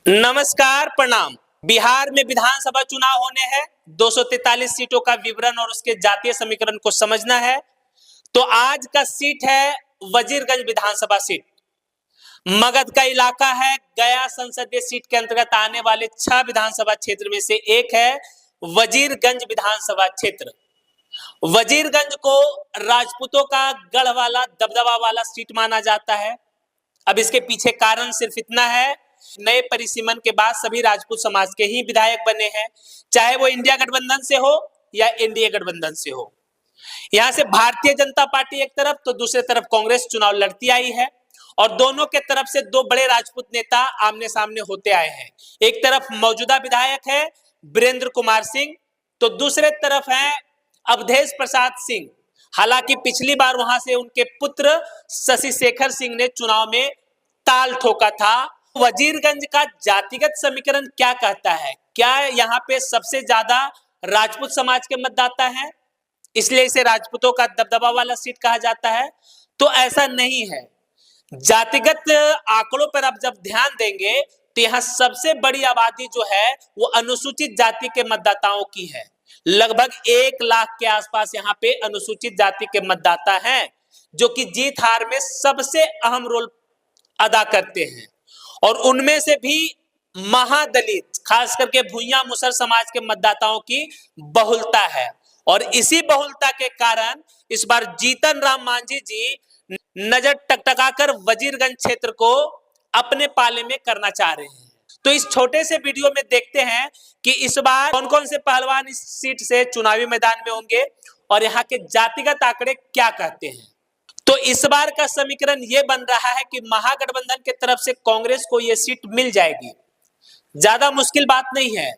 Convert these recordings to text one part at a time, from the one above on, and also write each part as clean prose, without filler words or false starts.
नमस्कार, प्रणाम। बिहार में विधानसभा चुनाव होने हैं। 243 सीटों का विवरण और उसके जातीय समीकरण को समझना है तो आज का सीट है वजीरगंज विधानसभा सीट। मगध का इलाका है। गया संसदीय सीट के अंतर्गत आने वाले 6 विधानसभा क्षेत्र में से एक है वजीरगंज विधानसभा क्षेत्र। वजीरगंज को राजपूतों का गढ़ वाला दबदबा वाला सीट माना जाता है। अब इसके पीछे कारण सिर्फ इतना है, नए परिसीमन के बाद सभी राजपूत समाज के ही विधायक बने हैं, चाहे वो इंडिया गठबंधन से हो या एनडीए गठबंधन से हो। यहां से भारतीय जनता पार्टी एक तरफ तो दूसरे तरफ कांग्रेस चुनाव लड़ती आई है और दोनों के तरफ से दो बड़े राजपूत नेता आमने सामने होते आए हैं। एक तरफ मौजूदा विधायक है वीरेंद्र कुमार सिंह, तो दूसरे तरफ है अवधेश प्रसाद सिंह। हालांकि पिछली बार वहां से उनके पुत्र शशि शेखर सिंह ने चुनाव में ताल ठोका था। वजीरगंज का जातिगत समीकरण क्या कहता है? क्या यहाँ पे सबसे ज्यादा राजपूत समाज के मतदाता हैं, इसलिए इसे राजपूतों का दबदबा वाला सीट कहा जाता है? तो ऐसा नहीं है। जातिगत आंकड़ों पर आप जब ध्यान देंगे तो यहाँ सबसे बड़ी आबादी जो है वो अनुसूचित जाति के मतदाताओं की है। लगभग 1 लाख के आसपास यहाँ पे अनुसूचित जाति के मतदाता हैं, जो कि जीत हार में सबसे अहम रोल अदा करते हैं। और उनमें से भी महादलित, खास करके भुइयां मुसर समाज के मतदाताओं की बहुलता है। और इसी बहुलता के कारण इस बार जीतन राम मांझी जी नजर टकटकाकर वजीरगंज क्षेत्र को अपने पाले में करना चाह रहे हैं। तो इस छोटे से वीडियो में देखते हैं कि इस बार कौन कौन से पहलवान इस सीट से चुनावी मैदान में होंगे और यहाँ के जातिगत आंकड़े क्या कहते हैं। तो इस बार का समीकरण यह बन रहा है कि महागठबंधन के तरफ से कांग्रेस को यह सीट मिल जाएगी। ज्यादा मुश्किल बात नहीं है।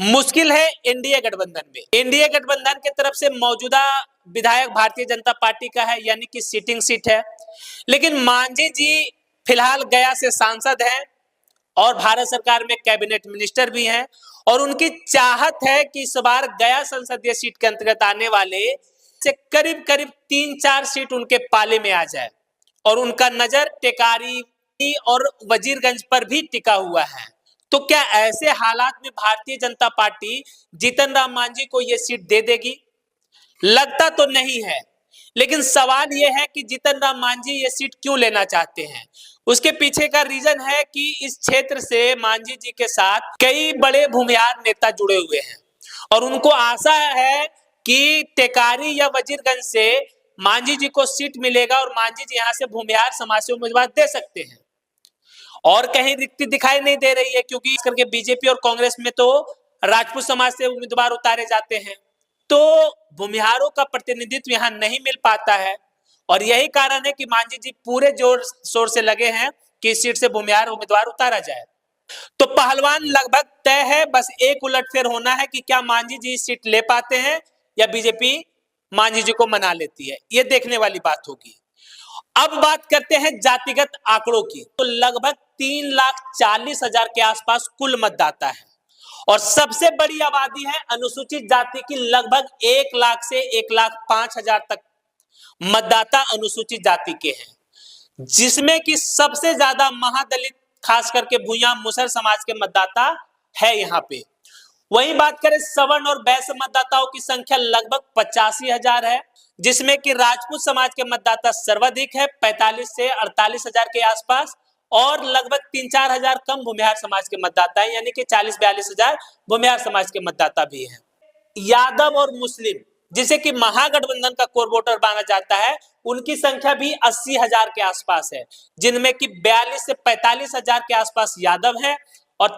मुश्किल है एनडीए गठबंधन में। एनडीए गठबंधन के तरफ से मौजूदा विधायक भारतीय जनता पार्टी का है, यानी कि सीटिंग सीट है। लेकिन मांझी जी फिलहाल गया से सांसद हैं और भारत सरकार में कैबिनेट मिनिस्टर भी हैं और उनकी चाहत है कि इस बार गया संसदीय सीट के अंतर्गत आने वाले से करीब करीब 3-4 सीट उनके पाले में आ जाए और उनका नजर टेकारी और वजीरगंज पर भी टिका हुआ है। तो क्या ऐसे हालात में भारतीय जनता पार्टी जीतन राम मांझी को यह सीट दे देगी? लगता तो नहीं है, लेकिन सवाल यह है कि जीतन राम मांझी ये सीट क्यों लेना चाहते हैं। उसके पीछे का रीजन है कि इस क्षेत्र से मांझी जी के साथ कई बड़े भूमिहार नेता जुड़े हुए हैं और उनको आशा है कि टेकारी या वजीरगंज से मांझी जी को सीट मिलेगा और मांझी जी यहाँ से भूमिहार समाज से उम्मीदवार दे सकते हैं। और कहीं रिक्ति दिखाई नहीं दे रही है, क्योंकि इस करके बीजेपी और कांग्रेस में तो राजपूत समाज से उम्मीदवार उतारे जाते हैं, तो भूमिहारों का प्रतिनिधित्व यहाँ नहीं मिल पाता है। और यही कारण है कि मांझी जी पूरे जोर शोर से लगे हैं कि इस सीट से भूमिहार उम्मीदवार उतारा जाए। तो पहलवान लगभग तय है, बस एक उलटफेर होना है कि क्या मांझी जी इस सीट ले पाते हैं या बीजेपी मांझी जी को मना लेती है। यह देखने वाली बात होगी। अब बात करते हैं जातिगत आंकड़ों की। तो लगभग 3,40,000 के आसपास कुल मतदाता है और सबसे बड़ी आबादी है अनुसूचित जाति की। लगभग 1 लाख से 1,05,000 तक मतदाता अनुसूचित जाति के हैं, जिसमें कि सबसे ज्यादा महादलित, खास करके भुइयां मुसर समाज के मतदाता है यहाँ पे। वहीं बात करें सवर्ण और वैश्य मतदाताओं की संख्या लगभग 85,000 है, जिसमें कि राजपूत समाज के मतदाता सर्वाधिक है 45 से 48,000 के आसपास और लगभग 3-4 हजार कम भूमिहार समाज के मतदाता हैं, यानी कि 40-42,000 भूमिहार समाज के मतदाता भी हैं। यादव और मुस्लिम, जिसे कि महागठबंधन का कोर वोटर माना जाता है, उनकी संख्या भी 80,000 के आसपास है, जिनमें कि 42 से 45,000 के आसपास यादव हैं और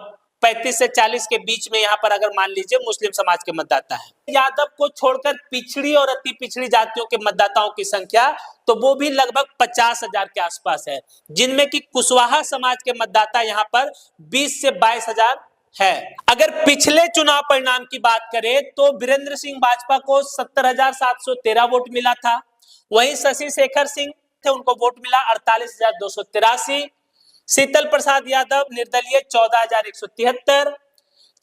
35 से 40 के बीच में यहाँ पर अगर मान लीजिए मुस्लिम समाज के मतदाता है। यादव को छोड़कर पिछड़ी और अति पिछड़ी जातियों के मतदाताओं की संख्या तो वो भी लगभग 50,000 के आसपास है, जिनमें कि कुशवाहा समाज के मतदाता यहाँ पर 20 से 22,000 है। अगर पिछले चुनाव परिणाम की बात करें तो वीरेंद्र सिंह भाजपा को 70,713 वोट मिला था। वहीं शशि शेखर सिंह थे, उनको वोट मिला 48,283। शीतल प्रसाद यादव निर्दलीय 14,173।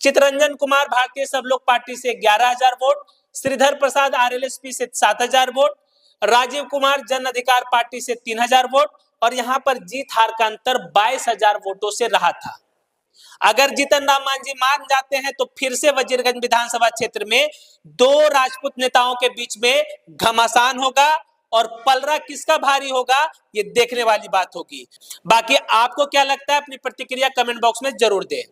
चितरंजन कुमार भारतीय सब लोग पार्टी से 11,000 वोट। श्रीधर प्रसाद आरएलएसपी से 7,000 वोट। राजीव कुमार जन अधिकार पार्टी से 3,000 वोट और यहां पर जीत हार का अंतर 22,000 वोटों से रहा था। अगर जीतन राम मांझी मान जाते हैं तो फिर से वजीरगंज विधानसभा क्षेत्र में दो राजपूत नेताओं के बीच में घमासान होगा और पलड़ा किसका भारी होगा ये देखने वाली बात होगी। बाकी आपको क्या लगता है अपनी प्रतिक्रिया कमेंट बॉक्स में जरूर दें।